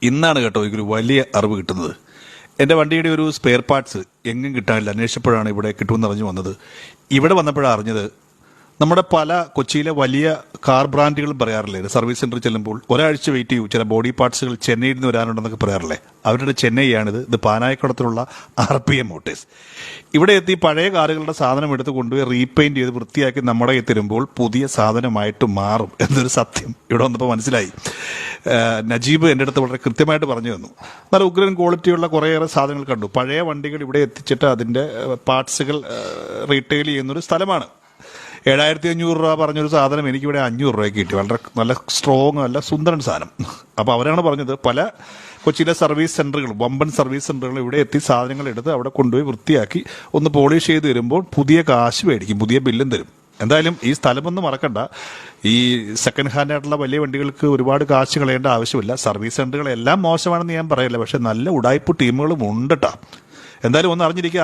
ഇന്നാണ് കേട്ടോ എനിക്കൊരു വലിയ അറിവ് കിട്ടുന്നത്. എൻ്റെ വണ്ടിയുടെ ഒരു സ്പെയർ പാർട്സ് എങ്ങും കിട്ടാനില്ല. അന്വേഷിച്ചപ്പോഴാണ് ഇവിടെ കിട്ടുമെന്ന് അറിഞ്ഞു വന്നത്. ഇവിടെ വന്നപ്പോഴാണ് അറിഞ്ഞത്, നമ്മുടെ പല കൊച്ചിയിലെ വലിയ കാർ ബ്രാൻഡുകളും പറയാറില്ലേ, സർവീസ് സെൻറ്ററിൽ ചെല്ലുമ്പോൾ ഒരാഴ്ച വെയിറ്റ് ചെയ്യൂ, ചില ബോഡി പാർട്സുകൾ ചെന്നൈയിൽ നിന്ന് വരാനുണ്ടെന്നൊക്കെ പറയാറില്ലേ. അവരുടെ ചെന്നൈയാണിത്. ഇത് പാനായിക്കുളത്തിലുള്ള RPM മോട്ടേഴ്സ്. ഇവിടെ എത്തി പഴയ കാറുകളുടെ സാധനം എടുത്ത് കൊണ്ടുപോയി റീപെയിൻറ്റ് ചെയ്ത് വൃത്തിയാക്കി നമ്മുടെ എത്തിരുമ്പോൾ പുതിയ സാധനമായിട്ട് മാറും എന്നൊരു സത്യം ഇവിടെ വന്നപ്പോൾ മനസ്സിലായി. നജീബ് എൻ്റെ അടുത്ത് വളരെ കൃത്യമായിട്ട് പറഞ്ഞു തന്നു. നല്ല ഉഗ്രൻ ക്വാളിറ്റിയുള്ള കുറേയേറെ സാധനങ്ങൾ കണ്ടു. പഴയ വണ്ടികൾ ഇവിടെ എത്തിച്ചിട്ട് അതിൻ്റെ പാർട്സുകൾ റീറ്റെയിൽ ചെയ്യുന്നൊരു സ്ഥലമാണ്. 7500 രൂപ പറഞ്ഞൊരു സാധനം എനിക്കിവിടെ 500 രൂപയ്ക്ക് കിട്ടി. വളരെ നല്ല സ്ട്രോങ്, നല്ല സുന്ദരൻ സാധനം. അപ്പോൾ അവരാണ് പറഞ്ഞത്, പല കൊച്ചിയിലെ സർവീസ് സെൻ്ററുകളും, വമ്പൻ സർവീസ് സെൻ്ററുകളും ഇവിടെ എത്തി സാധനങ്ങൾ എടുത്ത് അവിടെ കൊണ്ടുപോയി വൃത്തിയാക്കി ഒന്ന് പോളിഷ് ചെയ്ത് വരുമ്പോൾ പുതിയ കാശ് മേടിക്കും, പുതിയ ബില്ലും തരും. എന്തായാലും ഈ സ്ഥലമൊന്നും മറക്കണ്ട. ഈ സെക്കൻഡ് ഹാൻഡ് ആയിട്ടുള്ള വലിയ വണ്ടികൾക്ക് ഒരുപാട് കാശ് കളയേണ്ട ആവശ്യമില്ല. സർവീസ് സെൻ്ററുകളെല്ലാം മോശമാണെന്ന് ഞാൻ പറയില്ല, പക്ഷെ നല്ല ഉടായ്പ ടീമുകളും ഉണ്ട് കേട്ടോ. എന്തായാലും ഒന്ന് അറിഞ്ഞിരിക്കുക,